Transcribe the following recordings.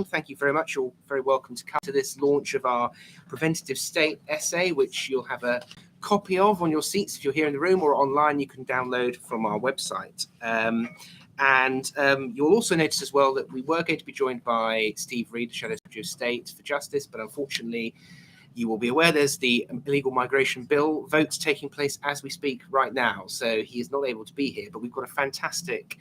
Thank you very much. You're very welcome to come to this launch of our Preventative State essay, which you'll have a copy of on your seats if you're here in the room, or online you can download from our website. You'll also notice as well that we were going to be joined by Steve Reed, the Shadow Secretary of State for Justice, but unfortunately you will be aware there's the illegal migration bill votes taking place as we speak right now. So he is not able to be here, but we've got a fantastic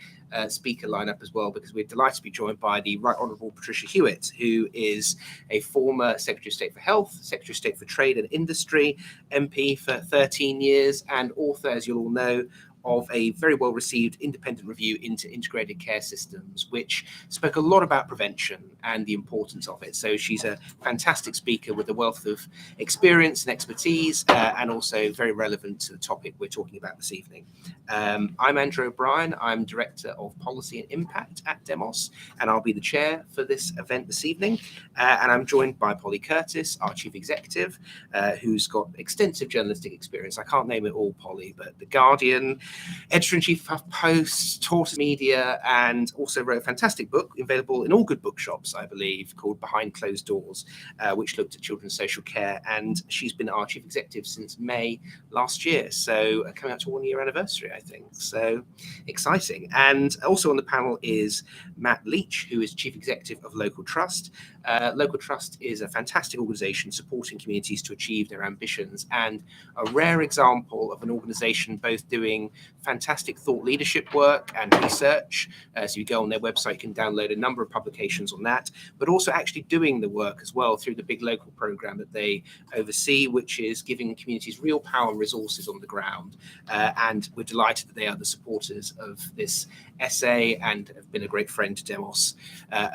speaker lineup as well, because we're delighted to be joined by the Right Honourable Patricia Hewitt, who is a former Secretary of State for Health, Secretary of State for Trade and Industry, MP for 13 years, and author, as you'll all know, of a very well-received independent review into integrated care systems, which spoke a lot about prevention and the importance of it. So she's a fantastic speaker with a wealth of experience and expertise, and also very relevant to the topic we're talking about this evening. I'm Andrew O'Brien. I'm Director of Policy and Impact at Demos, and I'll be the chair for this event this evening. And I'm joined by Polly Curtis, our Chief Executive, who's got extensive journalistic experience. I can't name it all, Polly, but The Guardian, Editor-in-Chief of Post, Tortoise Media, and also wrote a fantastic book available in all good bookshops, I believe, called Behind Closed Doors, which looked at children's social care. And she's been our Chief Executive since May last year. So coming up to 1 year anniversary, I think. So exciting. And also on the panel is Matt Leach, who is Chief Executive of Local Trust. Local Trust is a fantastic organisation supporting communities to achieve their ambitions, and a rare example of an organisation both doing fantastic thought leadership work and research. So you go on their website, you can download a number of publications on that, but also actually doing the work as well through the big local programme that they oversee, which is giving communities real power and resources on the ground. And we're delighted that they are the supporters of this essay and have been a great friend to Demos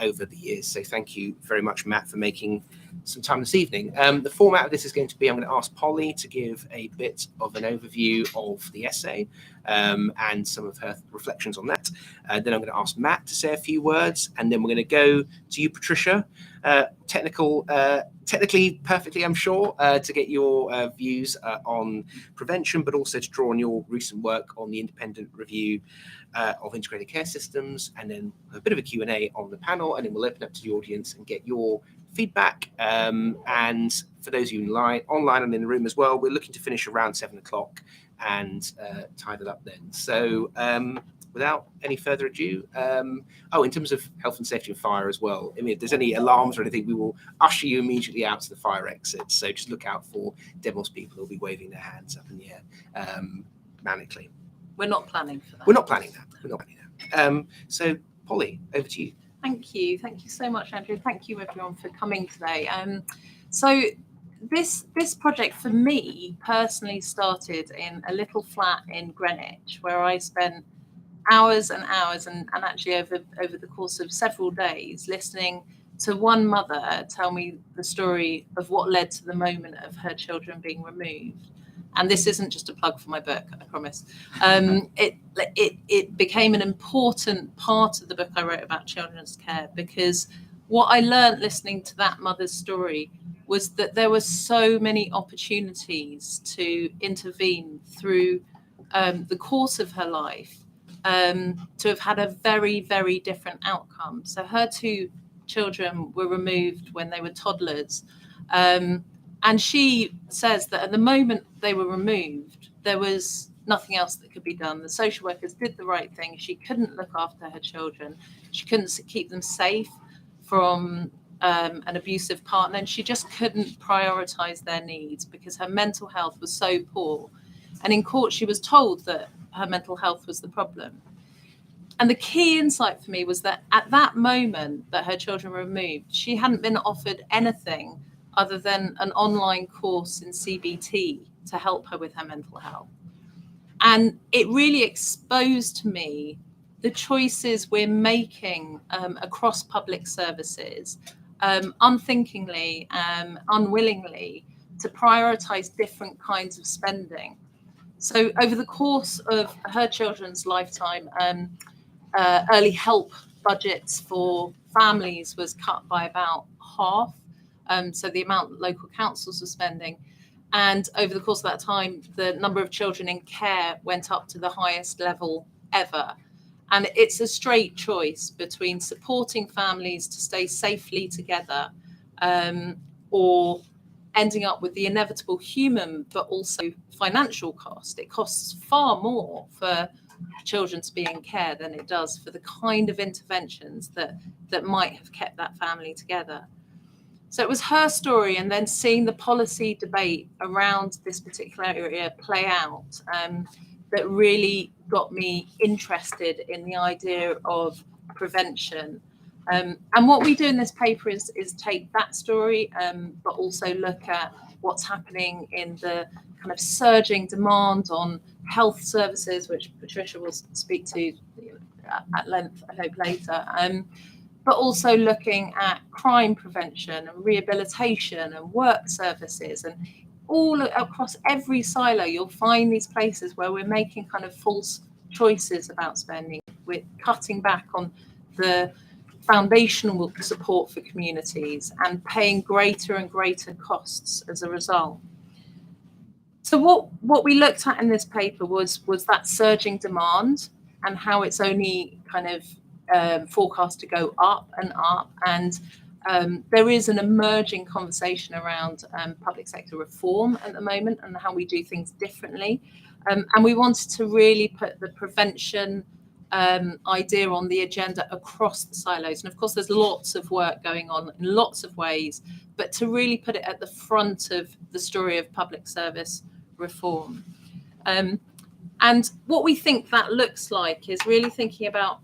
over the years. So thank you very much, Matt, for making some time this evening. The format of this is going to be, I'm going to ask Polly to give a bit of an overview of the essay and some of her reflections on that. Then I'm going to ask Matt to say a few words, and then we're going to go to you, Patricia, technically perfectly, I'm sure, to get your views on prevention, but also to draw on your recent work on the independent review of integrated care systems, and then a bit of a Q&A on the panel, and then we'll open up to the audience and get your feedback. And for those of you online and in the room as well, we're looking to finish around 7 o'clock and tied it up then. So without any further ado, in terms of health and safety and fire as well, I mean, if there's any alarms or anything, we will usher you immediately out to the fire exit. So just look out for Demos people who'll be waving their hands up in the air manically. We're not planning for that. We're not planning that. So Polly, over to you. Thank you so much, Andrew. Thank you everyone for coming today. So this project for me personally started in a little flat in Greenwich, where I spent hours and hours and actually over the course of several days listening to one mother tell me the story of what led to the moment of her children being removed. And this isn't just a plug for my book, I promise. It became an important part of the book I wrote about children's care, because what I learned listening to that mother's story was that there were so many opportunities to intervene through the course of her life, to have had a very, very different outcome. So her 2 children were removed when they were toddlers. And she says that at the moment they were removed, there was nothing else that could be done. The social workers did the right thing. She couldn't look after her children. She couldn't keep them safe from an abusive partner. And she just couldn't prioritize their needs because her mental health was so poor. And in court, she was told that her mental health was the problem. And the key insight for me was that at that moment that her children were removed, she hadn't been offered anything other than an online course in CBT to help her with her mental health. And it really exposed to me the choices we're making across public services, unthinkingly, unwillingly, to prioritize different kinds of spending. So over the course of her children's lifetime, early help budgets for families was cut by about half. So the amount local councils were spending. And over the course of that time, the number of children in care went up to the highest level ever. And it's a straight choice between supporting families to stay safely together, or ending up with the inevitable human but also financial cost. It costs far more for children to be in care than it does for the kind of interventions that might have kept that family together. So it was her story, and then seeing the policy debate around this particular area play out, that really got me interested in the idea of prevention. And what we do in this paper is take that story, but also look at what's happening in the kind of surging demand on health services, which Patricia will speak to at length, I hope, later. But also looking at crime prevention and rehabilitation and work services, and all across every silo, you'll find these places where we're making kind of false choices about spending. We're cutting back on the foundational support for communities and paying greater and greater costs as a result. So what we looked at in this paper was that surging demand and how it's only kind of forecast to go up and up. And there is an emerging conversation around public sector reform at the moment and how we do things differently. And we wanted to really put the prevention idea on the agenda across the silos. And of course, there's lots of work going on in lots of ways, but to really put it at the front of the story of public service reform. And what we think that looks like is really thinking about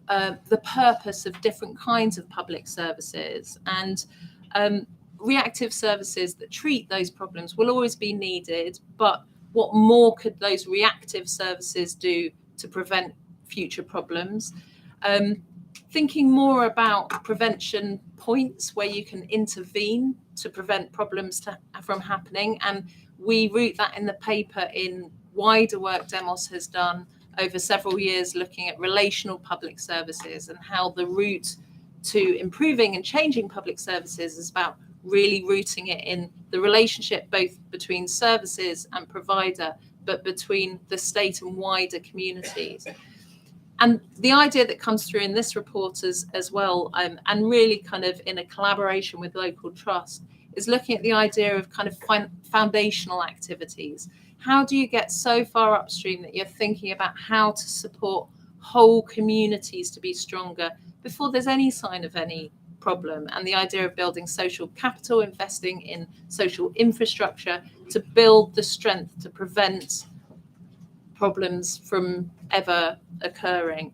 the purpose of different kinds of public services, and reactive services that treat those problems will always be needed, but what more could those reactive services do to prevent future problems? Thinking more about prevention points where you can intervene to prevent problems from happening, and we root that in the paper in wider work Demos has done over several years, looking at relational public services and how the route to improving and changing public services is about really rooting it in the relationship both between services and provider, but between the state and wider communities. And the idea that comes through in this report as well, and really kind of in a collaboration with local trust, is looking at the idea of kind of foundational activities. How do you get so far upstream that you're thinking about how to support whole communities to be stronger before there's any sign of any problem? And the idea of building social capital, investing in social infrastructure to build the strength to prevent problems from ever occurring.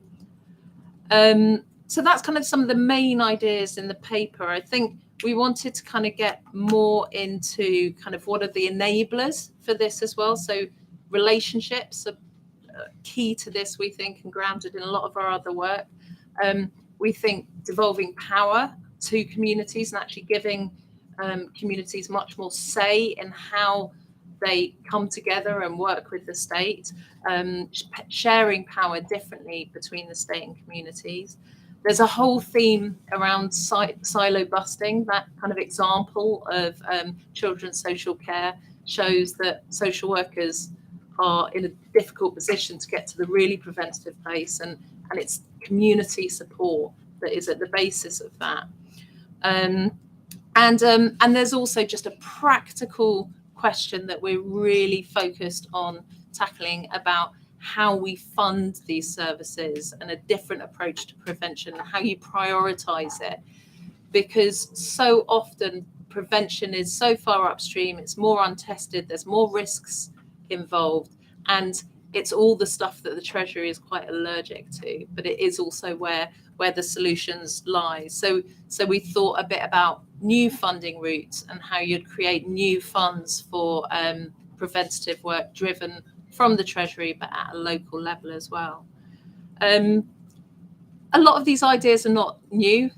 So that's kind of some of the main ideas in the paper. I think we wanted to kind of get more into kind of what are the enablers for this as well. So relationships are key to this, we think, and grounded in a lot of our other work. We think devolving power to communities and actually giving communities much more say in how they come together and work with the state, sharing power differently between the state and communities. There's a whole theme around silo busting. That kind of example of children's social care shows that social workers are in a difficult position to get to the really preventative place, and it's community support that is at the basis of that. And there's also just a practical question that we're really focused on tackling about how we fund these services and a different approach to prevention and how you prioritize it. Because so often prevention is so far upstream, it's more untested, there's more risks involved, and it's all the stuff that the Treasury is quite allergic to, but it is also where the solutions lie. So we thought a bit about new funding routes and how you'd create new funds for preventative work driven from the Treasury, but at a local level as well. A lot of these ideas are not new.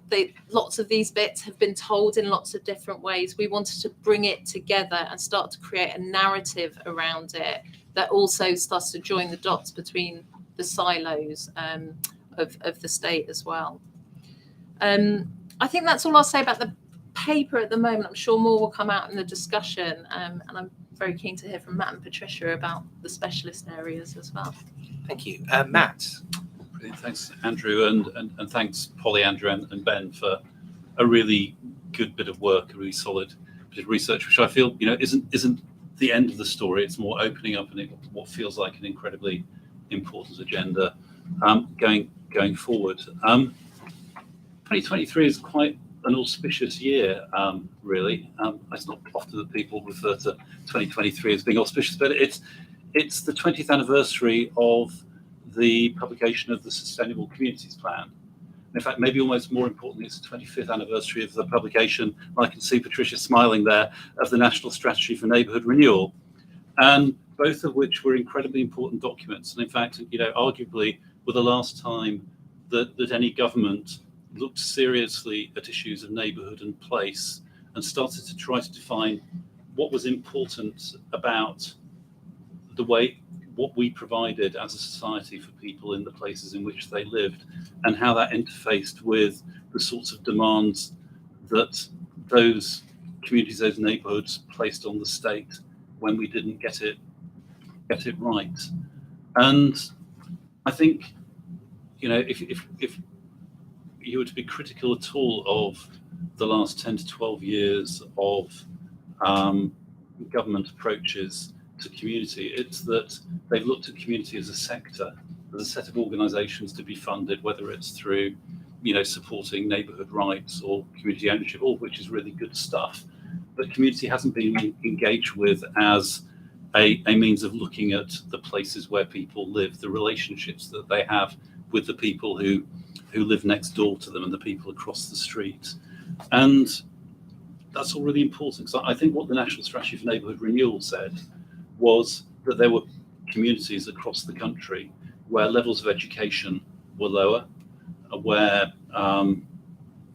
Lots of these bits have been told in lots of different ways. We wanted to bring it together and start to create a narrative around it that also starts to join the dots between the silos of the state as well. I think that's all I'll say about the paper at the moment. I'm sure more will come out in the discussion, and I'm very keen to hear from Matt and Patricia about the specialist areas as well. Thank you. Matt, Thanks, Andrew, and thanks, Polly, Andrew, and Ben for a really good bit of work, a really solid bit of research, which I feel isn't the end of the story. It's more opening up what feels like an incredibly important agenda going forward. 2023 is quite an auspicious year, really. It's not often that people refer to 2023 as being auspicious, but it's the 20th anniversary of the publication of the Sustainable Communities Plan. In fact, maybe almost more importantly, it's the 25th anniversary of the publication, I can see Patricia smiling there, of the National Strategy for Neighbourhood Renewal, and both of which were incredibly important documents. And in fact, arguably were the last time that any government looked seriously at issues of neighbourhood and place and started to try to define what was important about the way what we provided as a society for people in the places in which they lived, and how that interfaced with the sorts of demands that those communities, those neighbourhoods placed on the state when we didn't get it right. And I think, if you were to be critical at all of the last 10 to 12 years of government approaches to community, it's that they've looked at community as a sector, as a set of organisations to be funded, whether it's through, supporting neighbourhood rights or community ownership, all of which is really good stuff. But community hasn't been engaged with as a means of looking at the places where people live, the relationships that they have with the people who live next door to them and the people across the street. And that's all really important. So I think what the National Strategy for Neighbourhood Renewal said was that there were communities across the country where levels of education were lower, where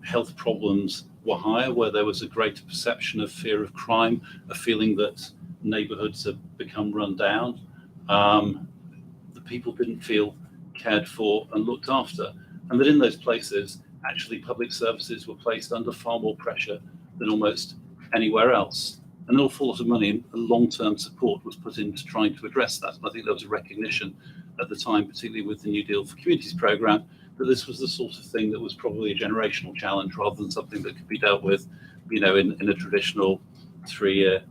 health problems were higher, where there was a greater perception of fear of crime, a feeling that neighbourhoods have become run down. The people didn't feel cared for and looked after, and that in those places, actually public services were placed under far more pressure than almost anywhere else. And an awful lot of money and long-term support was put into trying to address that. And I think there was a recognition at the time, particularly with the New Deal for Communities programme, that this was the sort of thing that was probably a generational challenge rather than something that could be dealt with, in a traditional 3-year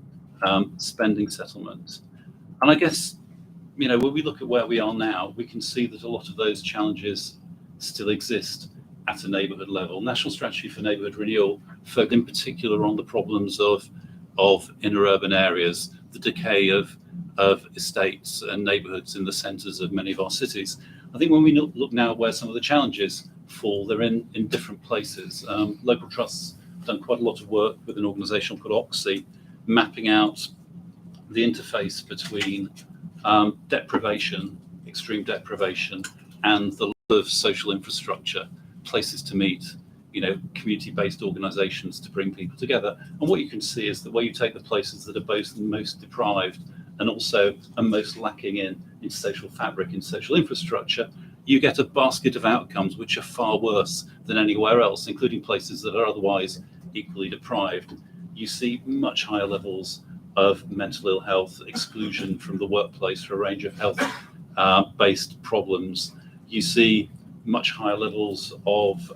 spending settlement. And I guess, when we look at where we are now, we can see that a lot of those challenges still exist at a neighbourhood level. National Strategy for Neighbourhood Renewal focused in particular on the problems of inner urban areas, the decay of estates and neighbourhoods in the centres of many of our cities. I think when we look now at where some of the challenges fall, they're in different places. Local trusts have done quite a lot of work with an organisation called Oxy, mapping out the interface between deprivation, extreme deprivation, and the lack of social infrastructure, places to meet, community-based organisations to bring people together. And what you can see is that where you take the places that are both most deprived and also are most lacking in social fabric, in social infrastructure, you get a basket of outcomes which are far worse than anywhere else, including places that are otherwise equally deprived. You see much higher levels of mental ill health, exclusion from the workplace for a range of health-based problems. You see much higher levels of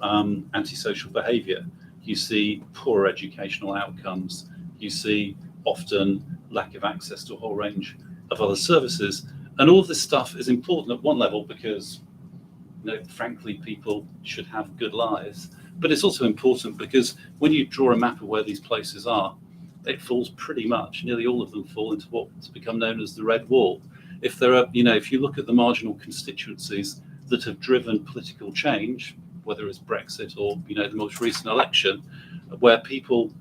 antisocial behaviour. You see poor educational outcomes. You see often lack of access to a whole range of other services. And all of this stuff is important at one level because, frankly, people should have good lives. But it's also important because when you draw a map of where these places are, it falls pretty much, nearly all of them fall into what's become known as the red wall. If there are, if you look at the marginal constituencies that have driven political change, whether it's Brexit or, the most recent election, where people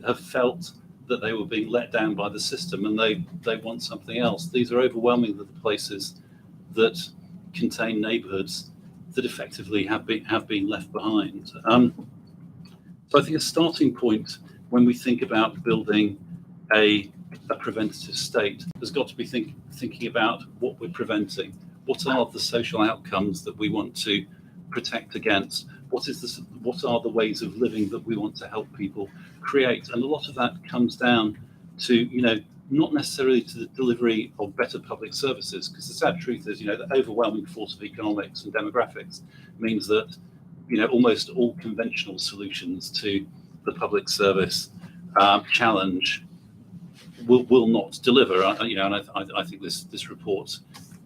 have felt that they were being let down by the system and they want something else. These are overwhelmingly the places that contain neighbourhoods that effectively have been left behind. So I think a starting point when we think about building a preventative state has got to be thinking about what we're preventing. What are the social outcomes that we want to protect against? What are the ways of living that we want to help people create? And a lot of that comes down to, not necessarily to the delivery of better public services, because the sad truth is, the overwhelming force of economics and demographics means that, almost all conventional solutions to the public service challenge will not deliver. And I think this report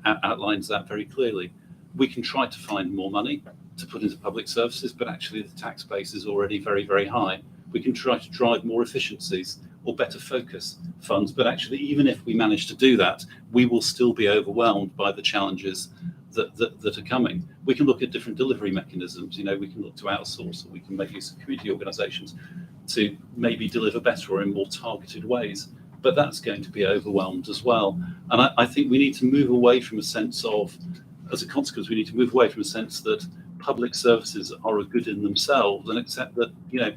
outlines that very clearly. We can try to find more money to put into public services, but actually the tax base is already very, very high. We can try to drive more efficiencies or better focus funds, but actually even if we manage to do that, we will still be overwhelmed by the challenges that are coming. We can look at different delivery mechanisms. We can look to outsource, or we can make use of community organisations to maybe deliver better or in more targeted ways, but that's going to be overwhelmed as well. And I think we need to move away from a sense of, as a consequence, we need to move away from a sense that public services are a good in themselves, and accept that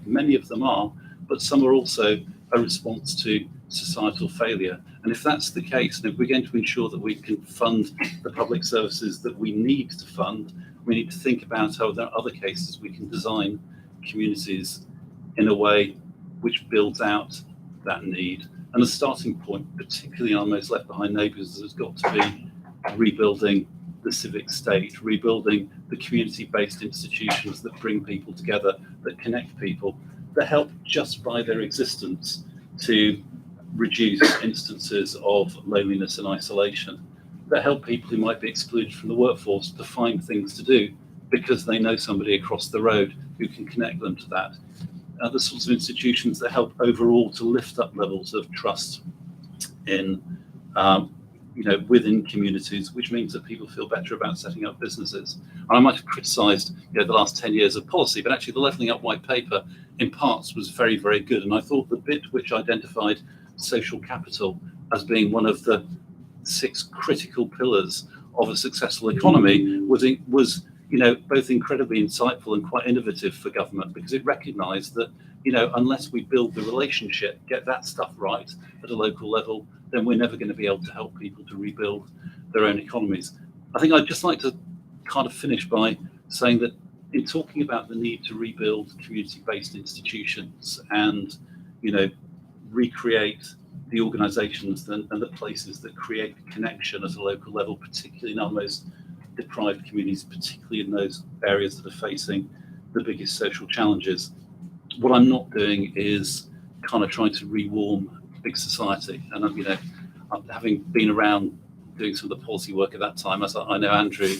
many of them are, but some are also a response to societal failure. And if that's the case, and if we're going to ensure that we can fund the public services that we need to fund, we need to think about how there are other cases we can design communities in a way which builds out that need. And the starting point, particularly in our most left behind neighbours, has got to be rebuilding the civic state, rebuilding the community-based institutions that bring people together, that connect people, that help just by their existence to reduce instances of loneliness and isolation, that help people who might be excluded from the workforce to find things to do because they know somebody across the road who can connect them to that. The sorts of institutions that help overall to lift up levels of trust in within communities, which means that people feel better about setting up businesses. And I might have criticised the last 10 years of policy, but actually the Levelling Up white paper in parts was very, very good. And I thought the bit which identified social capital as being one of the 6 critical pillars of a successful economy was both incredibly insightful and quite innovative for government, because it recognised that unless we build the relationship, get that stuff right at a local level, then we're never going to be able to help people to rebuild their own economies. I think I'd just like to kind of finish by saying that in talking about the need to rebuild community-based institutions and recreate the organisations and the places that create connection at a local level, particularly in our most deprived communities, particularly in those areas that are facing the biggest social challenges. What I'm not doing is kind of trying to rewarm big society. And having been around doing some of the policy work at that time, as I know Andrew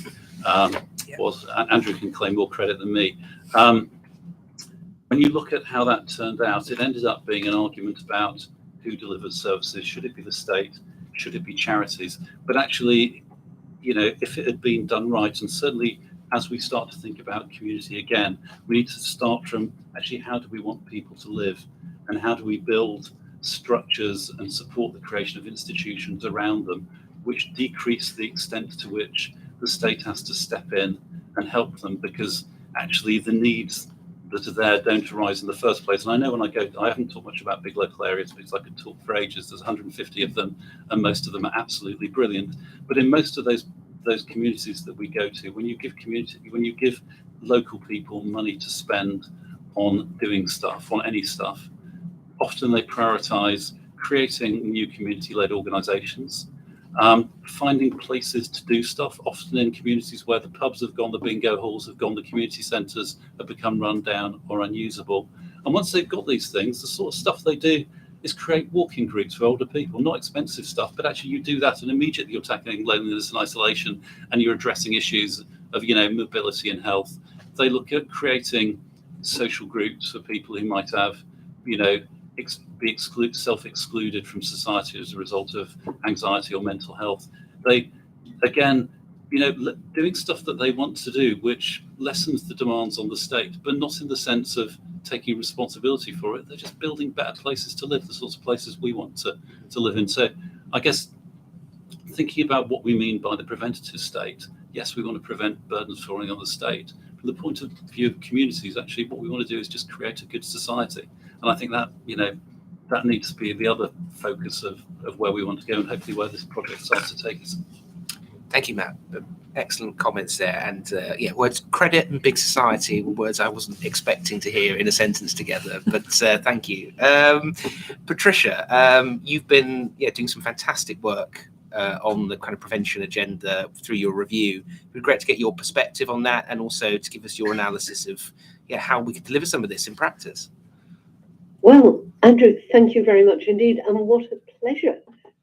Andrew can claim more credit than me. When you look at how that turned out, it ended up being an argument about who delivers services. Should it be the state? Should it be charities? But actually, if it had been done right, and certainly as we start to think about community again, we need to start from actually how do we want people to live, and how do we build structures and support the creation of institutions around them which decrease the extent to which the state has to step in and help them, because actually the needs that are there don't arise in the first place. And I know when I haven't talked much about big local areas because I could talk for ages. There's 150 of them, and most of them are absolutely brilliant. But in most of those communities that we go to, when you give local people money to spend on doing stuff, on any stuff, often they prioritise creating new community-led organisations, finding places to do stuff, often in communities where the pubs have gone, the bingo halls have gone, the community centres have become run down or unusable. And once they've got these things, the sort of stuff they do is create walking groups for older people, not expensive stuff, but actually you do that and immediately you're tackling loneliness and isolation, and you're addressing issues of mobility and health. They look at creating social groups for people who might have be self-excluded from society as a result of anxiety or mental health. They, again, doing stuff that they want to do, which lessens the demands on the state, but not in the sense of taking responsibility for it. They're just building better places to live, the sorts of places we want to live in. So I guess thinking about what we mean by the preventative state, yes, we want to prevent burdens falling on the state. From the point of view of communities, actually, what we want to do is just create a good society. And I think that, that needs to be the other focus of where we want to go, and hopefully where this project starts to take us. Thank you, Matt. Excellent comments there. And words credit and big society were words I wasn't expecting to hear in a sentence together. But thank you. Patricia, you've been doing some fantastic work on the kind of prevention agenda through your review. It'd be great to get your perspective on that, and also to give us your analysis of how we could deliver some of this in practice. Well, Andrew, thank you very much indeed. And what a pleasure.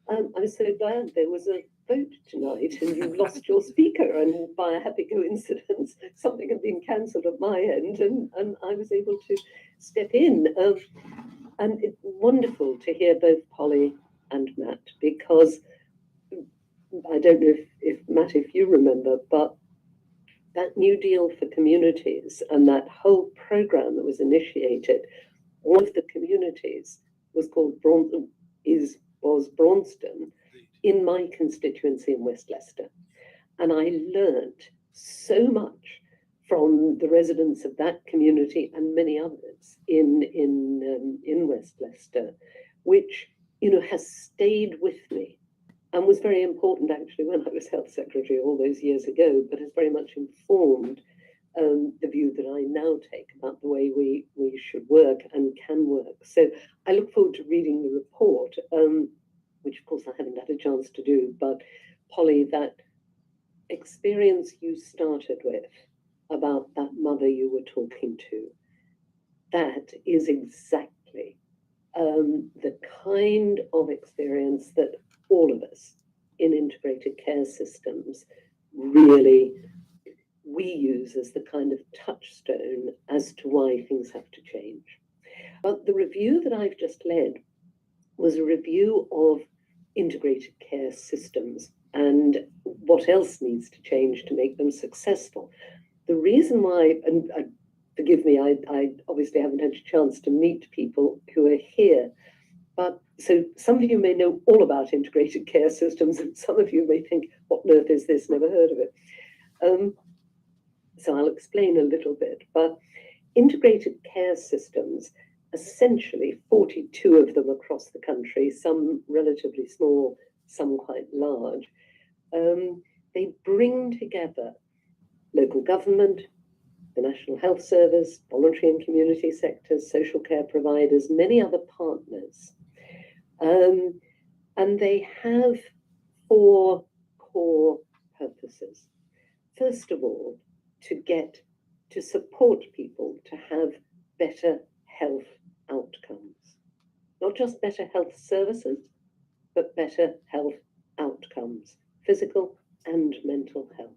I'm so glad there was a vote tonight and you lost your speaker, and by a happy coincidence something had been cancelled at my end, and I was able to step in. And it's wonderful to hear both Polly and Matt, because I don't know if Matt, if you remember, but that New Deal for communities and that whole programme that was initiated, one of the communities was called Braunston, in my constituency in West Leicester. And I learned so much from the residents of that community and many others in West Leicester, which has stayed with me and was very important actually when I was Health Secretary all those years ago, but has very much informed the view that I now take about the way we should work and can work. So I look forward to reading the report, which of course I haven't had a chance to do. But Polly, that experience you started with about that mother you were talking to, that is exactly the kind of experience that all of us in integrated care systems really we use as the kind of touchstone as to why things have to change. But the review that I've just led was a review of integrated care systems and what else needs to change to make them successful. The reason why, and forgive me, I obviously haven't had a chance to meet people who are here, but so some of you may know all about integrated care systems, and some of you may think, what on earth is this? Never heard of it. So I'll explain a little bit, but integrated care systems, essentially 42 of them across the country, some relatively small, some quite large, they bring together local government, the National Health Service, voluntary and community sectors, social care providers, many other partners. And they have 4 core purposes. First of all, to support people to have better health outcomes. Not just better health services, but better health outcomes, physical and mental health.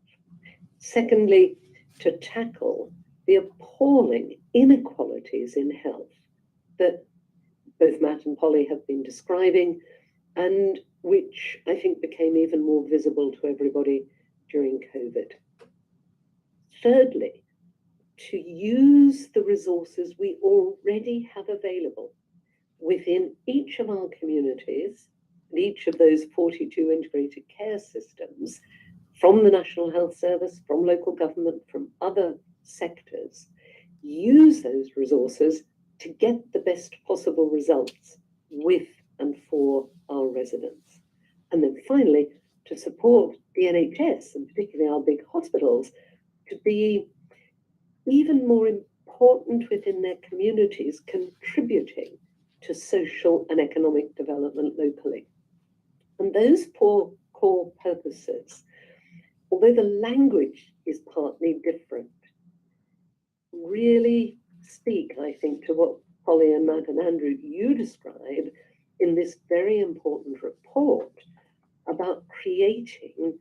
Secondly, to tackle the appalling inequalities in health that both Matt and Polly have been describing, and which I think became even more visible to everybody during COVID. Thirdly, to use the resources we already have available within each of our communities, each of those 42 integrated care systems, from the National Health Service, from local government, from other sectors, use those resources to get the best possible results with and for our residents. And then finally, to support the NHS, and particularly our big hospitals, to be even more important within their communities, contributing to social and economic development locally. And those 4 core purposes, although the language is partly different, really speak, I think, to what Polly and Matt and Andrew, you describe in this very important report about creating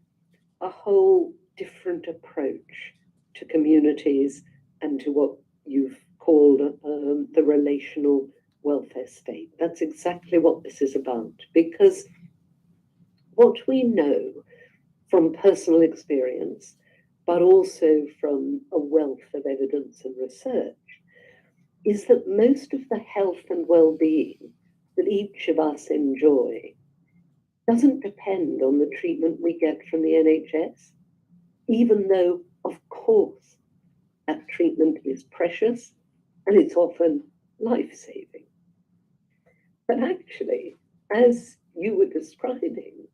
a whole different approach to communities and to what you've called the relational welfare state. That's exactly what this is about, because what we know from personal experience, but also from a wealth of evidence and research, is that most of the health and well-being that each of us enjoy doesn't depend on the treatment we get from the NHS, even though, of course, that treatment is precious and it's often life-saving. But actually, as you were describing,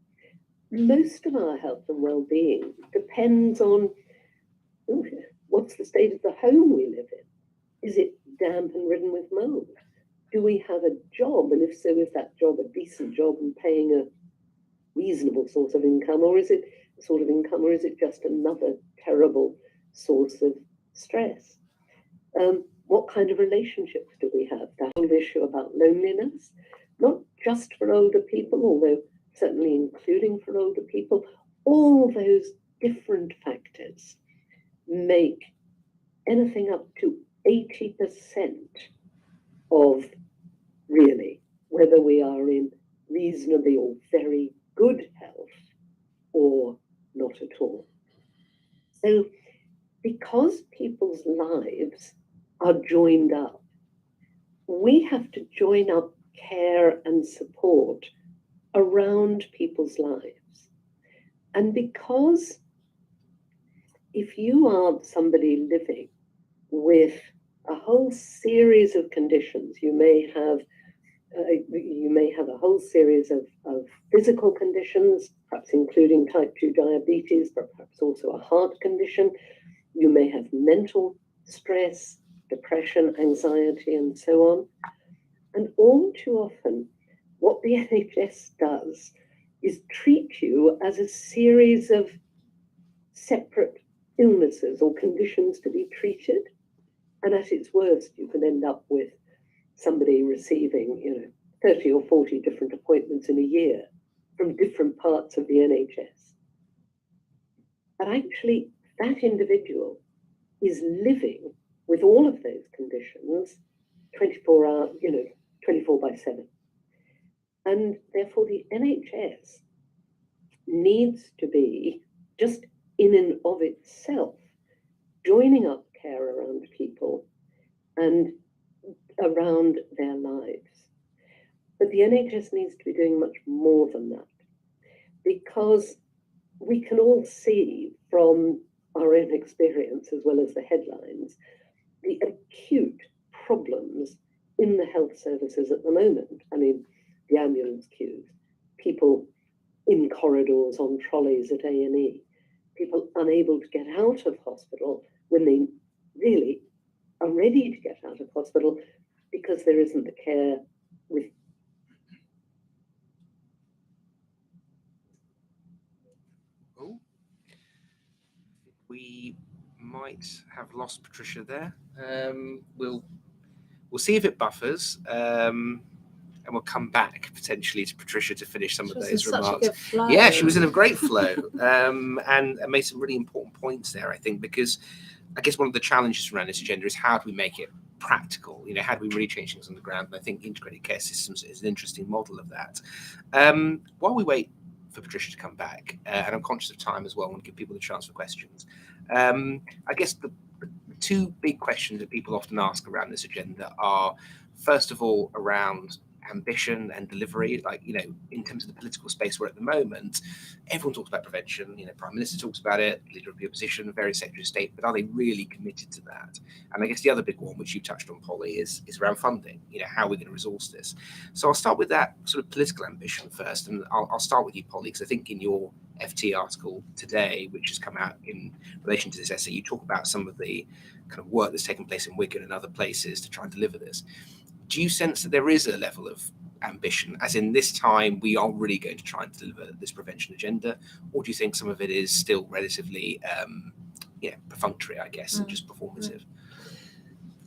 most of our health and well-being depends on what's the state of the home we live in. Is it damp and ridden with mold? Do we have a job? And if so, is that job a decent job and paying a reasonable source of income, or is it just another terrible source of stress? What kind of relationships do we have? That whole issue about loneliness, not just for older people, although certainly including for older people, all those different factors make anything up to 80% of really whether we are in reasonably or very good health or not at all. So because people's lives are joined up, we have to join up care and support around people's lives. And because if you are somebody living with a whole series of conditions, you may have a whole series of physical conditions, perhaps including type 2 diabetes, but perhaps also a heart condition. You may have mental stress, depression, anxiety, and so on. And all too often, what the NHS does is treat you as a series of separate illnesses or conditions to be treated. And at its worst, you can end up with somebody receiving, 30 or 40 different appointments in a year from different parts of the NHS. But actually, that individual is living with all of those conditions 24 by 7. And therefore, the NHS needs to be, just in and of itself, joining up care around people and around their lives. But the NHS needs to be doing much more than that, because we can all see from our own experience, as well as the headlines, the acute problems in the health services at the moment. I mean, the ambulance queues, people in corridors on trolleys at A&E, people unable to get out of hospital when they really are ready to get out of hospital because there isn't the care with. Oh, we might have lost Patricia there. We'll see if it buffers, and we'll come back potentially to Patricia to finish some of those remarks. Yeah, she was in a great flow, and made some really important points there, I think, because I guess one of the challenges around this agenda is how do we make it practical? How do we really change things on the ground? And I think integrated care systems is an interesting model of that. While we wait for Patricia to come back, and I'm conscious of time as well, I want to give people the chance for questions. I guess the two big questions that people often ask around this agenda are, first of all, around ambition and delivery. Like, in terms of the political space we're at the moment, everyone talks about prevention. Prime Minister talks about it, leader of the opposition, various secretaries of state, but are they really committed to that? And I guess the other big one, which you touched on, Polly, is around funding. How are we going to resource this? So I'll start with that sort of political ambition first, and I'll start with you, Polly, because I think in your FT article today, which has come out in relation to this essay, you talk about some of the kind of work that's taken place in Wigan and other places to try and deliver this. Do you sense that there is a level of ambition, as in this time we are really going to try and deliver this prevention agenda, or do you think some of it is still relatively perfunctory, I guess, and just performative?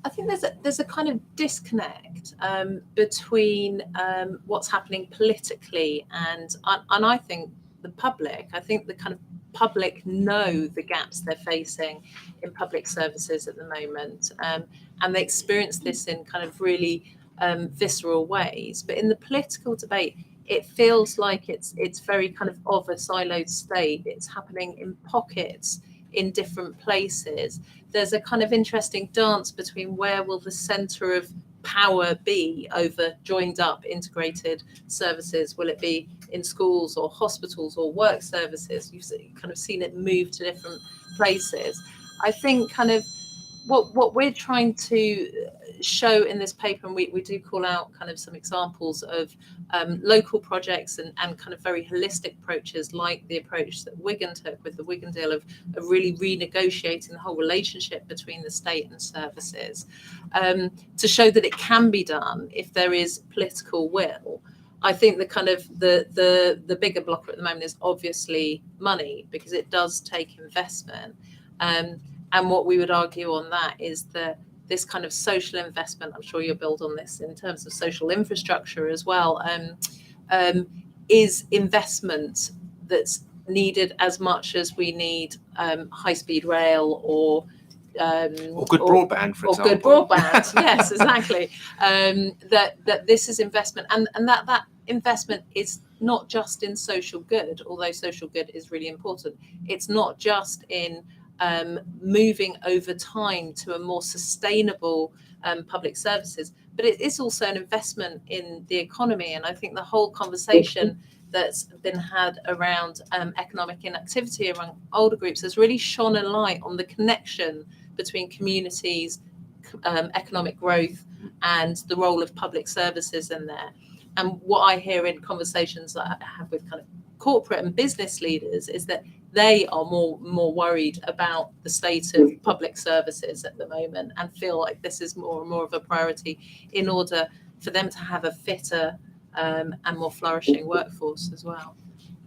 I think there's a kind of disconnect between what's happening politically and I think the public. I think the kind of public know the gaps they're facing in public services at the moment, and they experience this in kind of really visceral ways. But in the political debate, it feels like it's very kind of a siloed state. It's happening in pockets in different places. There's a kind of interesting dance between where will the centre of power be over joined up integrated services. Will it be in schools or hospitals or work services? You've kind of seen it move to different places. I think kind of what we're trying to show in this paper, and we do call out kind of some examples of local projects and kind of very holistic approaches, like the approach that Wigan took with the Wigan deal of really renegotiating the whole relationship between the state and services, to show that it can be done if there is political will. I think the kind of the bigger blocker at the moment is obviously money, because it does take investment. And what we would argue on that is that this kind of social investment, I'm sure you'll build on this in terms of social infrastructure as well, is investment that's needed as much as we need high-speed rail or good broadband, for example. Or good broadband, yes, exactly. That this is investment, and that investment is not just in social good, although social good is really important. It's not just in moving over time to a more sustainable public services, but it is also an investment in the economy. And I think the whole conversation that's been had around economic inactivity among older groups has really shone a light on the connection between communities, economic growth, and the role of public services in there. And what I hear in conversations that I have with kind of corporate and business leaders is that they are more worried about the state of public services at the moment, and feel like this is more and more of a priority in order for them to have a fitter and more flourishing workforce as well.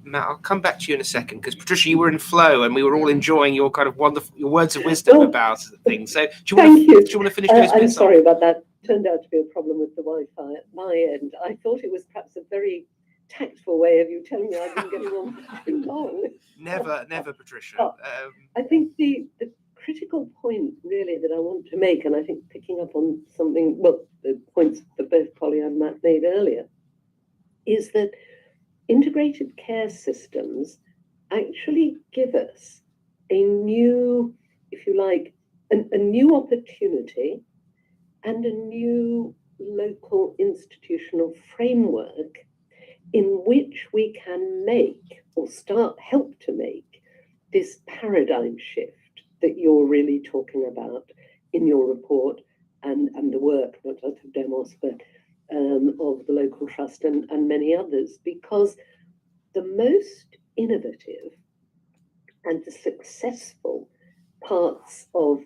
Matt, I'll come back to you in a second, because Patricia, you were in flow and we were all enjoying your kind of wonderful, your words of wisdom about things. So do you want to finish those bits? I'm sorry about that. Turned out to be a problem with the Wi-Fi at my end. I thought it was perhaps a very tactful way of you telling me I've been going on for too long. Never, Patricia. I think the critical point really that I want to make, and I think picking up on something, well, the points that both Polly and Matt made earlier, is that integrated care systems actually give us a new, if you like, a new opportunity and a new local institutional framework in which we can make, or help to make, this paradigm shift that you're really talking about in your report and the work, not just of Demos, but of the local trust and many others, because the most innovative and the successful parts of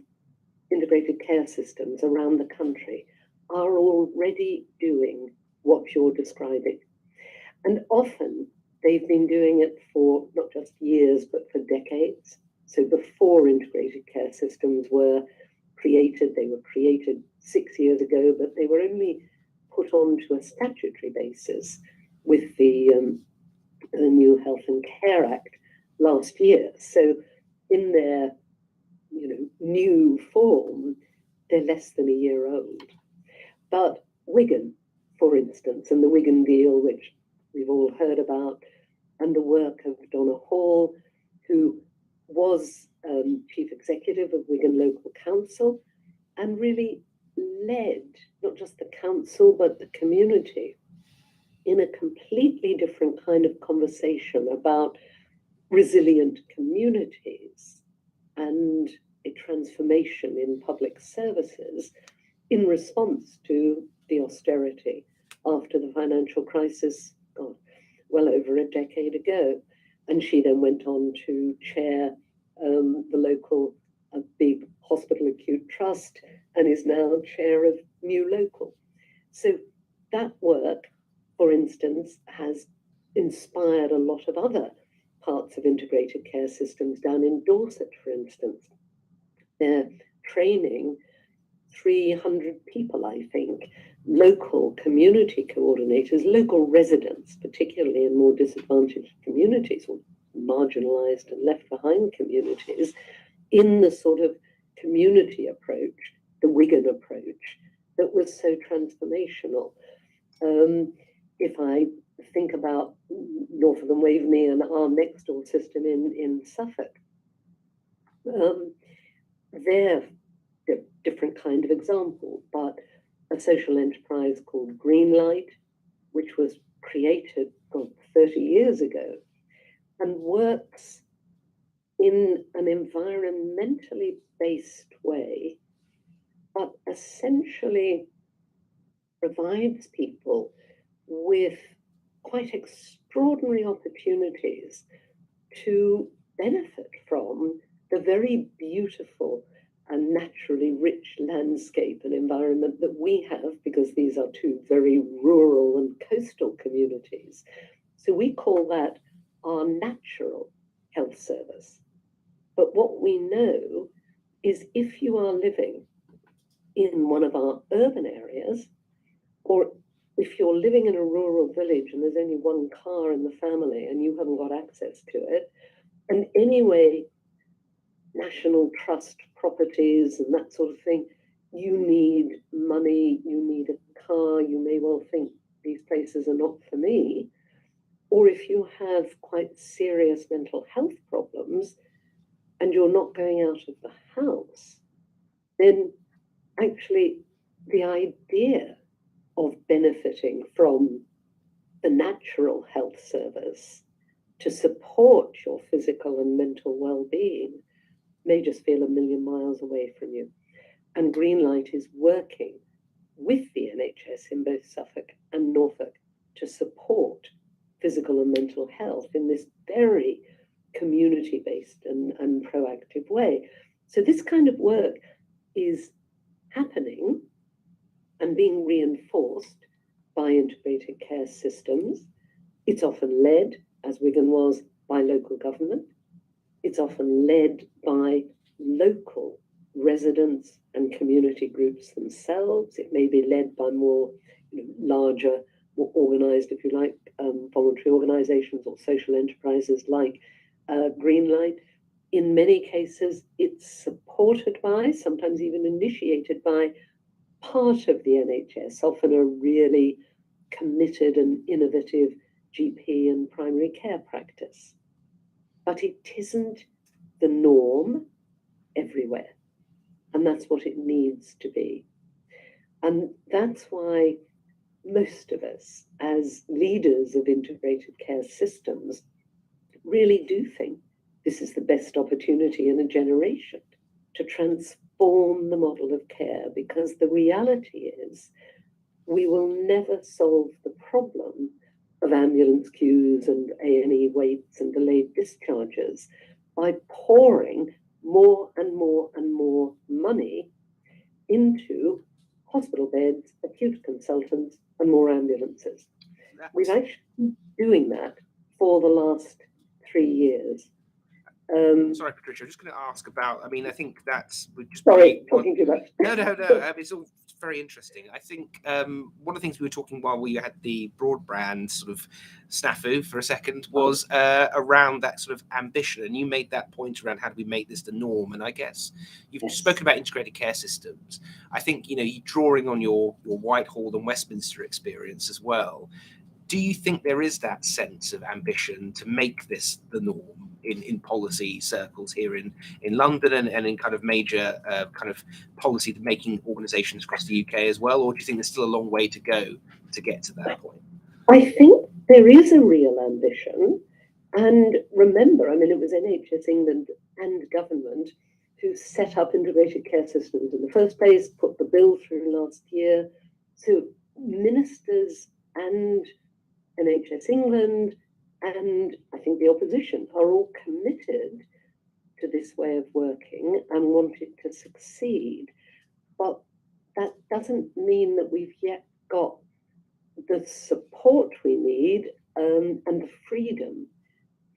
integrated care systems around the country are already doing what you're describing. And often they've been doing it for not just years, but for decades. So before integrated care systems were created, they were created 6 years ago, but they were only put onto a statutory basis with the new Health and Care Act last year. So in their new form, they're less than a year old. But Wigan, for instance, and the Wigan deal, which we've all heard about, and the work of Donna Hall, who was Chief Executive of Wigan Local Council, and really led not just the council, but the community in a completely different kind of conversation about resilient communities and a transformation in public services in response to the austerity after the financial crisis, well over a decade ago. And she then went on to chair the local big hospital acute trust, and is now chair of New Local. So that work, for instance, has inspired a lot of other parts of integrated care systems down in Dorset, for instance. They're training 300 people, I think, local community coordinators, local residents, particularly in more disadvantaged communities or marginalized and left behind communities, in the sort of community approach, the Wigan approach, that was so transformational. If I think about Norfolk and Waveney and our next door system in Suffolk, they're a different kind of example, but a social enterprise called Greenlight, which was created 30 years ago, and works in an environmentally based way but essentially provides people with quite extraordinary opportunities to benefit from the very beautiful and naturally rich landscape and environment that we have, because these are two very rural and coastal communities. So we call that our natural health service. But what we know is if you are living in one of our urban areas, or if you're living in a rural village and there's only one car in the family and you haven't got access to it, and anyway, national trust properties and that sort of thing, you need money, you need a car, you may well think these places are not for me. Or if you have quite serious mental health problems and you're not going out of the house, then actually the idea of benefiting from the natural health service to support your physical and mental well-being may just feel a million miles away from you. And Greenlight is working with the NHS in both Suffolk and Norfolk to support physical and mental health in this very community-based and proactive way. So this kind of work is happening and being reinforced by integrated care systems. It's often led, as Wigan was, by local government. It's often led by local residents and community groups themselves. It may be led by more larger, more organized, if you like, voluntary organizations or social enterprises like Greenlight. In many cases, it's supported by, sometimes even initiated by, part of the NHS, often a really committed and innovative GP and primary care practice. But it isn't the norm everywhere. And that's what it needs to be. And that's why most of us, as leaders of integrated care systems, really do think this is the best opportunity in a generation to transform the model of care, because the reality is we will never solve the problem of ambulance queues and A&E waits and delayed discharges by pouring more and more and more money into hospital beds, acute consultants, and more ambulances. We've actually been doing that for the last 3 years. Sorry, Patricia, I'm just going to ask about, I think that's... Sorry, talking too much. No, it's all very interesting. I think one of the things we were talking while we had the broadband sort of snafu for a second was around that sort of ambition. And you made that point around how do we make this the norm. And I guess you've spoken about integrated care systems. I think, you're drawing on your Whitehall and Westminster experience as well. Do you think there is that sense of ambition to make this the norm in policy circles here in London and in kind of major kind of policy making organisations across the UK as well? Or do you think there's still a long way to go to get to that point? I think there is a real ambition. And remember, it was NHS England and government who set up integrated care systems in the first place, put the bill through last year. So ministers and NHS England and I think the opposition are all committed to this way of working and want it to succeed. But that doesn't mean that we've yet got the support we need and the freedom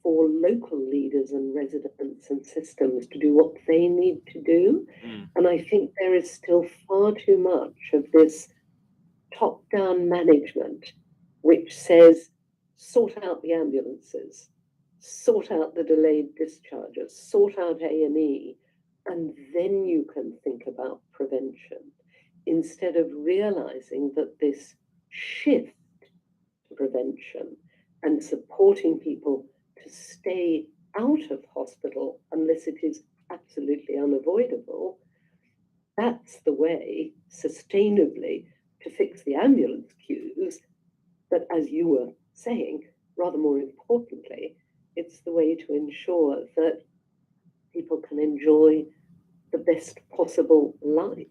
for local leaders and residents and systems to do what they need to do. And I think there is still far too much of this top-down management which says, sort out the ambulances, sort out the delayed discharges, sort out A&E, and then you can think about prevention, instead of realizing that this shift to prevention and supporting people to stay out of hospital unless it is absolutely unavoidable, that's the way sustainably to fix the ambulance queues. But as you were saying, rather more importantly, it's the way to ensure that people can enjoy the best possible life.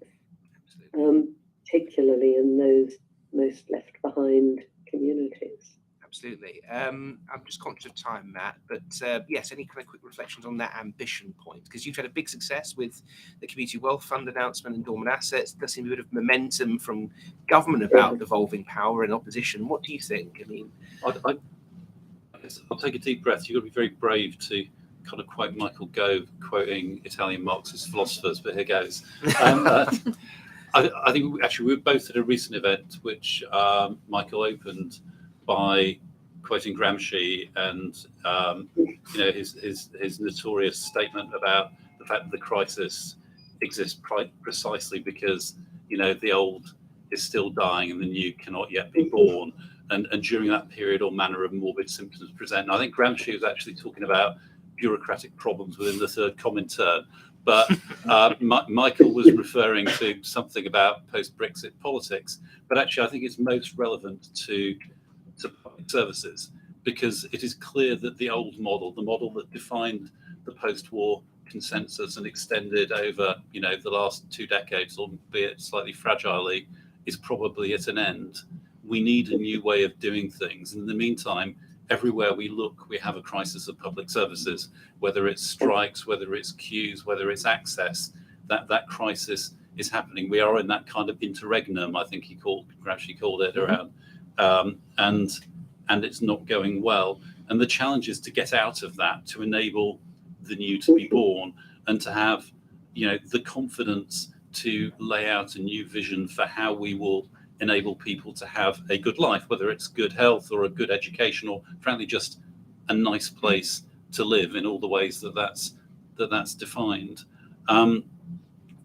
particularly in those most left behind communities. Absolutely. I'm just conscious of time, Matt, but yes, any kind of quick reflections on that ambition point? Because you've had a big success with the Community Wealth Fund announcement and dormant assets. There seems a bit of momentum from government about devolving power and opposition. What do you think? I mean, I'll take a deep breath. You've got to be very brave to kind of quote Michael Gove, quoting Italian Marxist philosophers, but here goes. I think actually we were both at a recent event which Michael opened by quoting Gramsci and his notorious statement about the fact that the crisis exists precisely because the old is still dying and the new cannot yet be born, and during that period all manner of morbid symptoms present. And I think Gramsci was actually talking about bureaucratic problems within the third Comintern, but Michael was referring to something about post-Brexit politics. But actually I think it's most relevant to public services, because it is clear that the old model, the model that defined the post-war consensus and extended over the last 2 decades, albeit slightly fragilely, is probably at an end. We need a new way of doing things. And in the meantime, everywhere we look, we have a crisis of public services, whether it's strikes, whether it's queues, whether it's access. That crisis is happening. We are in that kind of interregnum, I think Gramsci called it, around, and it's not going well. And the challenge is to get out of that, to enable the new to be born, and to have the confidence to lay out a new vision for how we will enable people to have a good life, whether it's good health or a good education, or frankly just a nice place to live in all the ways that's defined.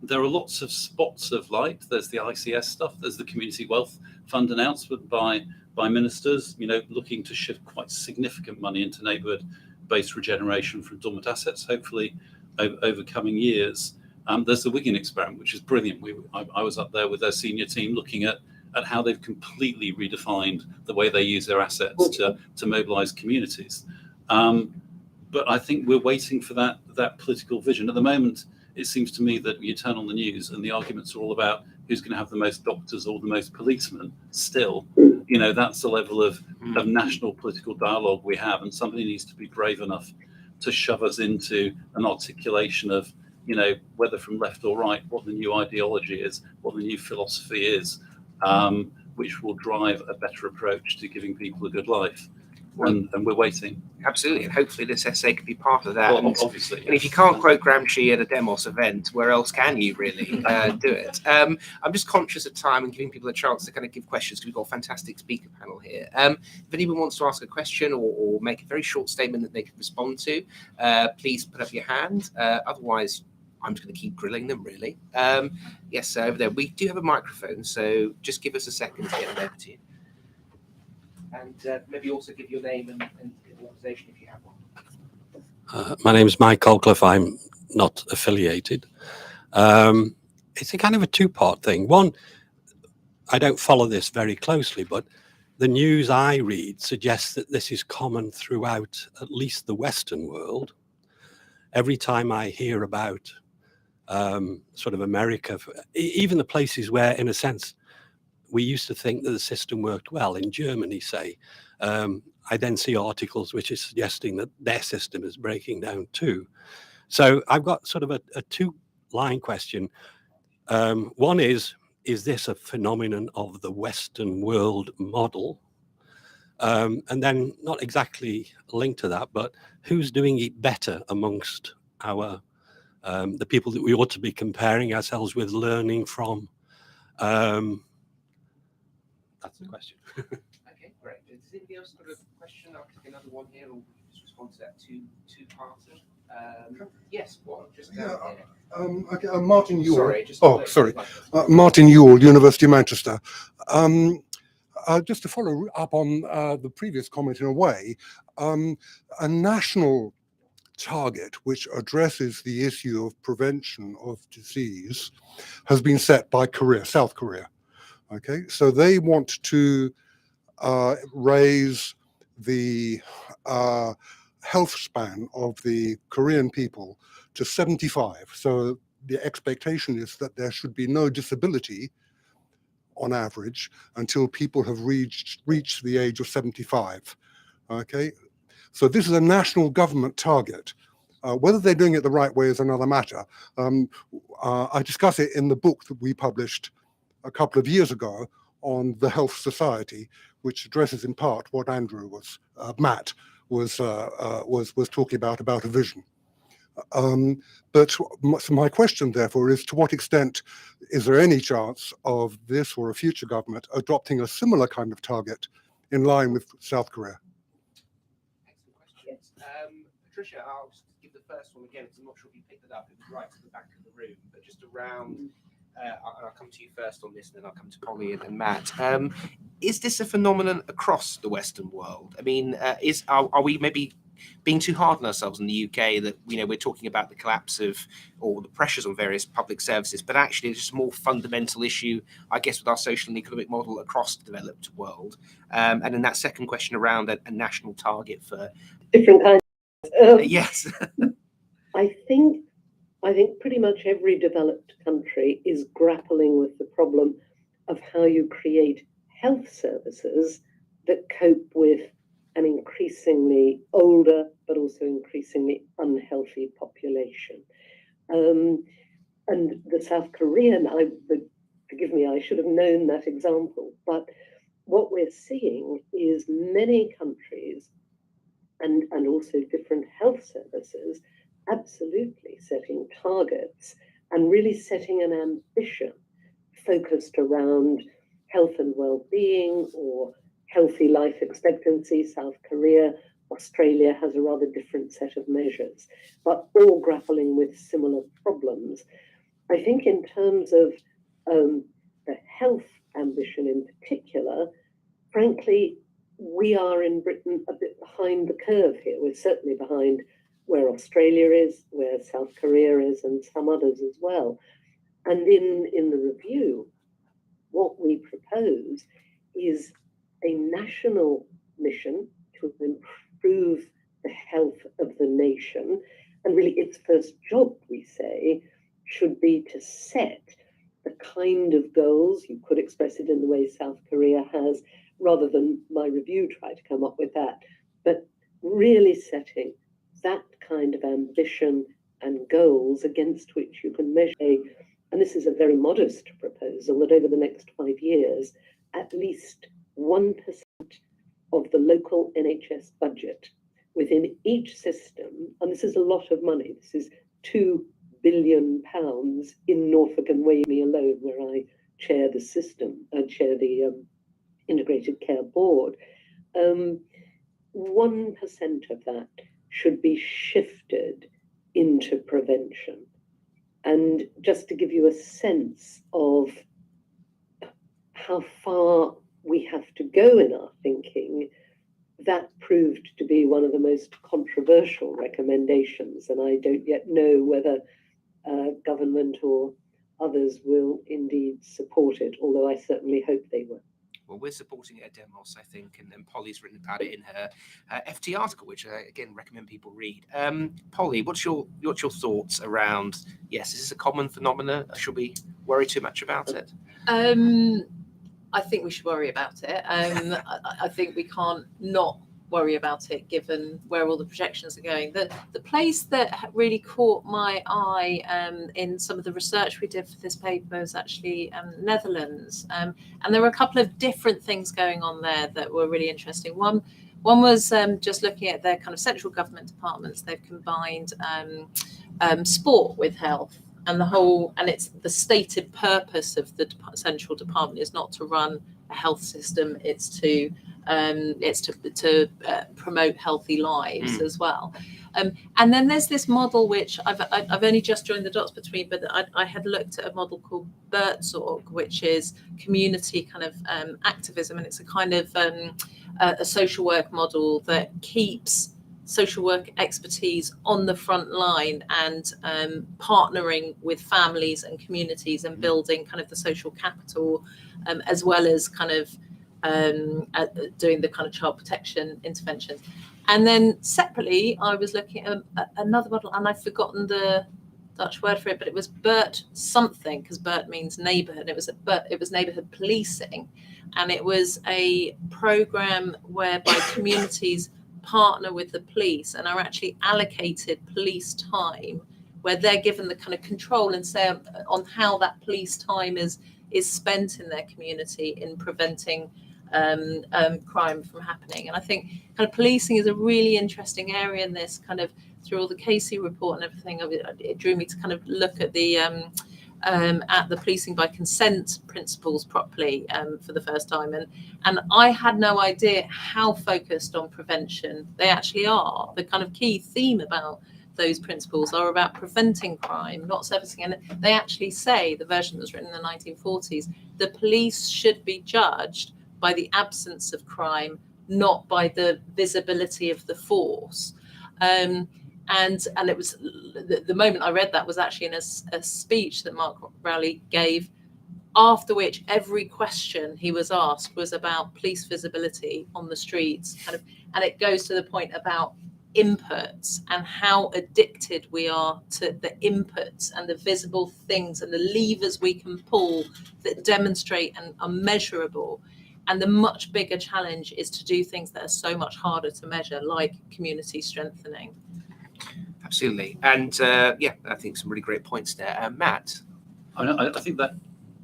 There are lots of spots of light. There's the ICS stuff. There's the Community Wealth Fund announcement by ministers, looking to shift quite significant money into neighbourhood-based regeneration from dormant assets, hopefully over coming years. There's the Wigan experiment, which is brilliant. I was up there with their senior team looking at how they've completely redefined the way they use their assets to mobilise communities. But I think we're waiting for that political vision. At the moment, it seems to me that you turn on the news and the arguments are all about who's going to have the most doctors or the most policemen. Still, that's the level of national political dialogue we have, and somebody needs to be brave enough to shove us into an articulation of, whether from left or right, what the new ideology is, what the new philosophy is, which will drive a better approach to giving people a good life. And we're waiting. Absolutely, and hopefully this essay could be part of that. Well, obviously. And if you can't quote Gramsci at a Demos event, where else can you really do it? I'm just conscious of time and giving people a chance to kind of give questions, because we've got a fantastic speaker panel here. If anyone wants to ask a question or make a very short statement that they can respond to, please put up your hand. Otherwise, I'm just going to keep grilling them, really. Yes, over there. We do have a microphone, so just give us a second to get it over to you. And maybe also give your name and organisation if you have one. My name is Mike Colcliffe. I'm not affiliated. It's a kind of a two-part thing. One, I don't follow this very closely, but the news I read suggests that this is common throughout at least the Western world. Every time I hear about sort of America, even the places where, in a sense, we used to think that the system worked well, in Germany, say, I then see articles which are suggesting that their system is breaking down too. So I've got sort of a two-line question. One is this a phenomenon of the Western world model? And then, not exactly linked to that, but who's doing it better amongst our the people that we ought to be comparing ourselves with, learning from? That's the question. Okay, great. Does anybody else got a question? I'll take another one here, or just respond to that two-parter. Yes, one, just down here. Okay, Martin Ewell. Sorry, Martin Ewell, University of Manchester. Just to follow up on the previous comment in a way, a national target which addresses the issue of prevention of disease has been set by South Korea. Okay, so they want to raise the health span of the Korean people to 75. So the expectation is that there should be no disability on average until people have reached the age of 75. Okay, so this is a national government target. Whether they're doing it the right way is another matter. I discuss it in the book that we published a couple of years ago on the Health Society, which addresses in part what Matt was talking about a vision. But my question, therefore, is to what extent is there any chance of this or a future government adopting a similar kind of target in line with South Korea? Excellent questions. Patricia, I'll just give the first one again, because I'm not sure if you picked it up. It was right at the back of the room, but just around, I'll come to you first on this, and then I'll come to Polly and Matt. Is this a phenomenon across the Western world? I mean, are we maybe being too hard on ourselves in the UK that, you know, we're talking about the collapse of or the pressures on various public services, but actually it's just a more fundamental issue, I guess, with our social and economic model across the developed world? And then that second question around a national target for different kinds. Yes. I think pretty much every developed country is grappling with the problem of how you create health services that cope with an increasingly older but also increasingly unhealthy population. And the South Korean, forgive me, I should have known that example, but what we're seeing is many countries and also different health services absolutely setting targets and really setting an ambition focused around health and well-being or healthy life expectancy. South Korea, Australia has a rather different set of measures, but all grappling with similar problems. I think in terms of the health ambition in particular, frankly, we are in Britain a bit behind the curve here. We're certainly behind where Australia is, where South Korea is, and some others as well. And in the review, what we propose is a national mission to improve the health of the nation. And really its first job, we say, should be to set the kind of goals, you could express it in the way South Korea has, rather than my review try to come up with that, but really setting that kind of ambition and goals against which you can measure, and this is a very modest proposal, that over the next 5 years, at least 1% of the local NHS budget within each system, and this is a lot of money, this is £2 billion in Norfolk and Waveney alone, where I chair the system, I chair the Integrated Care Board, 1% of that should be shifted into prevention. And just to give you a sense of how far we have to go in our thinking, that proved to be one of the most controversial recommendations, and I don't yet know whether government or others will indeed support it, although I certainly hope they will. Well, we're supporting it at Demos, I think, and Polly's written about it in her FT article, which I again recommend people read. Polly, what's your thoughts around? Yes, is this a common phenomenon? Should we worry too much about it? I think we should worry about it. I think we can't not worry about it, given where all the projections are going. The place that really caught my eye in some of the research we did for this paper is actually Netherlands, and there were a couple of different things going on there that were really interesting. One was just looking at their kind of central government departments. They've combined sport with health, and it's the stated purpose of the central department is not to run a health system, it's to promote healthy lives as well. And then there's this model which I've only just joined the dots between, but I had looked at a model called Bertzorg, which is community kind of activism, and it's a kind of a social work model that keeps social work expertise on the front line and partnering with families and communities and building kind of the social capital, as well as kind of doing the kind of child protection intervention. And then separately, I was looking at another model, and I've forgotten the Dutch word for it, but it was Bert something, because Bert means neighbourhood. It was neighbourhood policing, and it was a programme whereby communities partner with the police and are actually allocated police time, where they're given the kind of control and say on how that police time is spent in their community in preventing crime from happening. And I think kind of policing is a really interesting area in this, kind of through all the Casey report and everything. It drew me to kind of look at the policing by consent principles properly for the first time, and I had no idea how focused on prevention they actually are. The kind of key theme about those principles are about preventing crime, not servicing. And they actually say, the version that was written in the 1940s, the police should be judged by the absence of crime, not by the visibility of the force. And it was the moment I read that was actually in a speech that Mark Rowley gave, after which every question he was asked was about police visibility on the streets, and it goes to the point about inputs and how addicted we are to the inputs and the visible things and the levers we can pull that demonstrate and are measurable. And the much bigger challenge is to do things that are so much harder to measure, like community strengthening. Absolutely. And I think some really great points there. Matt? I think that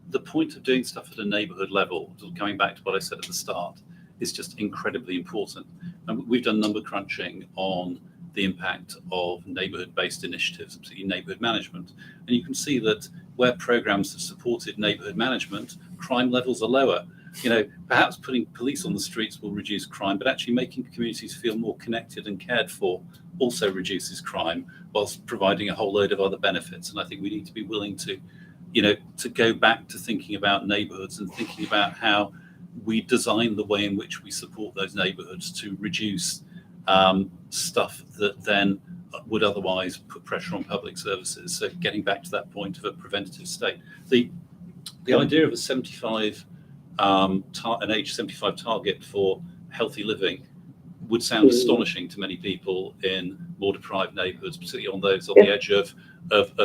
the point of doing stuff at a neighbourhood level, coming back to what I said at the start, is just incredibly important. And we've done number crunching on the impact of neighbourhood-based initiatives, particularly neighbourhood management. And you can see that where programmes have supported neighbourhood management, crime levels are lower. Perhaps putting police on the streets will reduce crime, but actually making communities feel more connected and cared for also reduces crime, whilst providing a whole load of other benefits. And I think we need to be willing to, to go back to thinking about neighbourhoods and thinking about how we design the way in which we support those neighbourhoods to reduce stuff that then would otherwise put pressure on public services. So getting back to that point of a preventative state, the idea of a 75 an age 75 target for healthy living would sound astonishing to many people in more deprived neighbourhoods, particularly on those on the edge of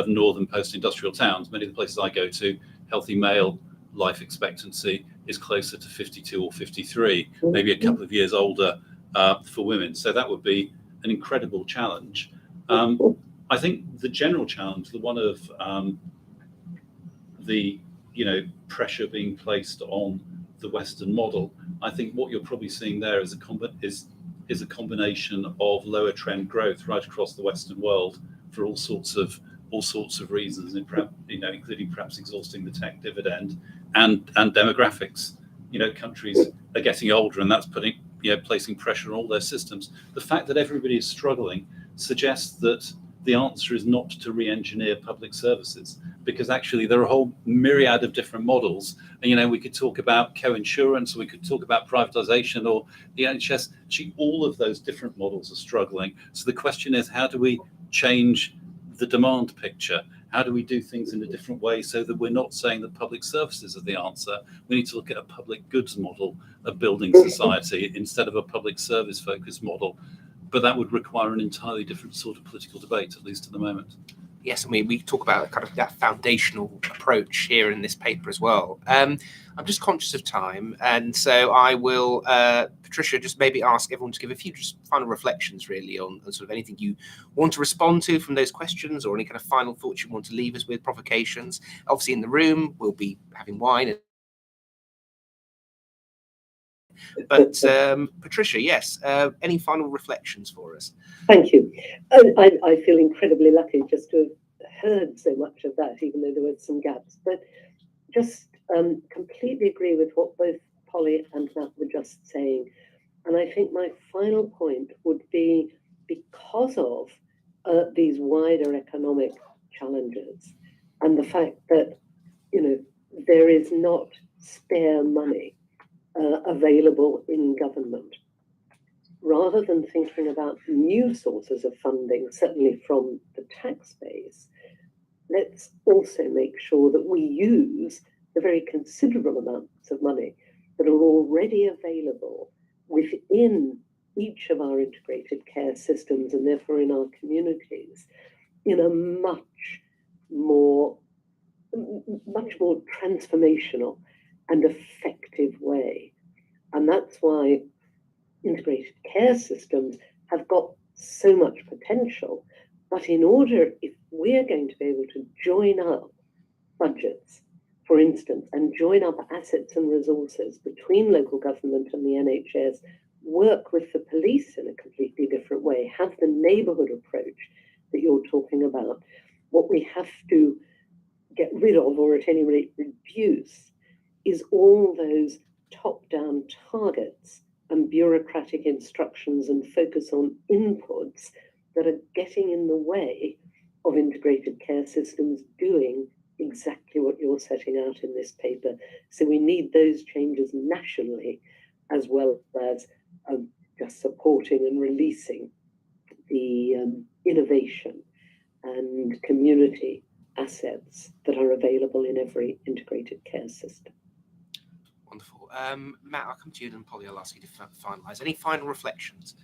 northern post-industrial towns. Many of the places I go to, healthy male life expectancy is closer to 52 or 53, maybe a couple of years older for women. So that would be an incredible challenge. I think the general challenge, the one of the pressure being placed on the Western model, I think what you're probably seeing there is a combination of lower trend growth right across the Western world for all sorts of reasons, including perhaps exhausting the tech dividend and demographics. Countries are getting older, and that's placing pressure on all their systems. The fact that everybody is struggling suggests that the answer is not to re-engineer public services, because actually there are a whole myriad of different models. And, we could talk about co-insurance, or we could talk about privatization, or the NHS. Actually, all of those different models are struggling. So the question is, how do we change the demand picture? How do we do things in a different way so that we're not saying that public services are the answer? We need to look at a public goods model of building society instead of a public service focused model. But that would require an entirely different sort of political debate, at least at the moment. Yes, we talk about kind of that foundational approach here in this paper as well. I'm just conscious of time, and so I will, Patricia, just maybe ask everyone to give a few just final reflections really on sort of anything you want to respond to from those questions, or any kind of final thoughts you want to leave us with, provocations. Obviously in the room, we'll be having wine. But Patricia, yes, any final reflections for us? Thank you. I feel incredibly lucky just to have heard so much of that, even though there were some gaps. But just completely agree with what both Polly and Matt were just saying. And I think my final point would be, because of these wider economic challenges and the fact that, there is not spare money available in government, rather than thinking about new sources of funding, certainly from the tax base, let's also make sure that we use the very considerable amounts of money that are already available within each of our integrated care systems, and therefore in our communities, in a much much more transformational and effective way. And that's why integrated care systems have got so much potential. But in order, if we're going to be able to join up budgets, for instance, and join up assets and resources between local government and the NHS, work with the police in a completely different way, have the neighbourhood approach that you're talking about, what we have to get rid of, or at any rate reduce, is all those top-down targets and bureaucratic instructions and focus on inputs that are getting in the way of integrated care systems doing exactly what you're setting out in this paper. So we need those changes nationally, as well as just supporting and releasing the innovation and community assets that are available in every integrated care system. Wonderful. Matt, I'll come to you, and then Polly, I'll ask you to finalise. Any final reflections?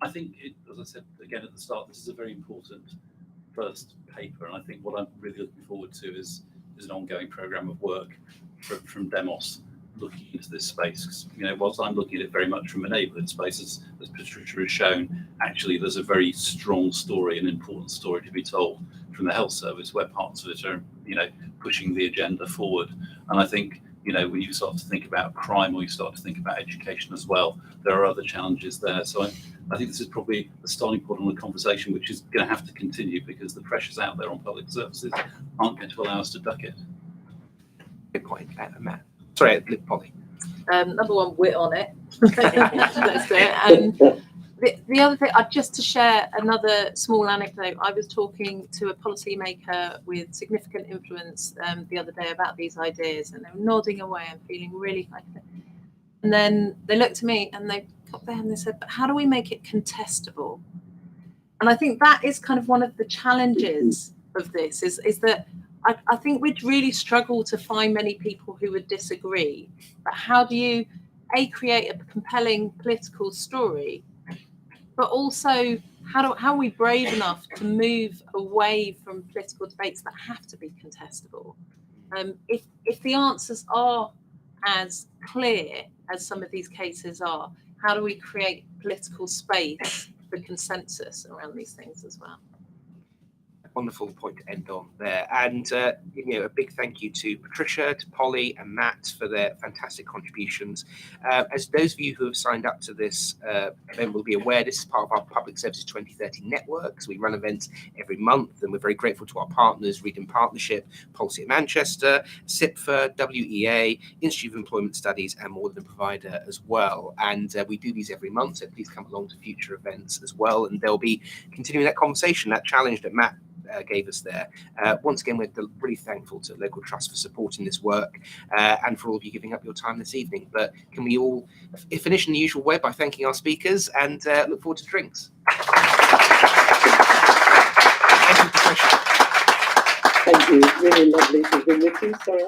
I think, as I said again at the start, this is a very important first paper, and I think what I'm really looking forward to is an ongoing programme of work from Demos looking into this space. Because, you know, whilst I'm looking at it very much from a neighbourhood space, as Patricia has shown, actually there's a very strong story, an important story to be told from the health service, where parts of it are, you know, pushing the agenda forward. And I think, you know, when you start to think about crime, or you start to think about education as well, there are other challenges there. So I think this is probably the starting point on the conversation, which is going to have to continue, because the pressures out there on public services aren't going to allow us to duck it. Good point, Matt. Sorry, Polly. Number one, we're on it. Let's do it. The other thing, just to share another small anecdote, I was talking to a policymaker with significant influence the other day about these ideas, and they were nodding away and feeling really like it. And then they looked at me and they got there and they said, but how do we make it contestable? And I think that is kind of one of the challenges of this, is that I think we'd really struggle to find many people who would disagree. But how do you, create a compelling political story, but also how are we brave enough to move away from political debates that have to be contestable? If the answers are as clear as some of these cases are, how do we create political space for consensus around these things as well? Wonderful point to end on there. And you know, a big thank you to Patricia, to Polly and Matt for their fantastic contributions. As those of you who have signed up to this event will be aware, this is part of our Public Services 2030 network. So we run events every month, and we're very grateful to our partners, Reading Partnership, Policy at Manchester, SIPFA, WEA, Institute of Employment Studies, and More Than a Provider as well. And we do these every month, so please come along to future events as well. And they'll be continuing that conversation, that challenge that Matt gave us there. Once again, we're really thankful to Local Trust for supporting this work and for all of you giving up your time this evening. But can we all finish in the usual way by thanking our speakers and look forward to drinks? Thank you, Patricia. Thank you. Really lovely to be with you. Sorry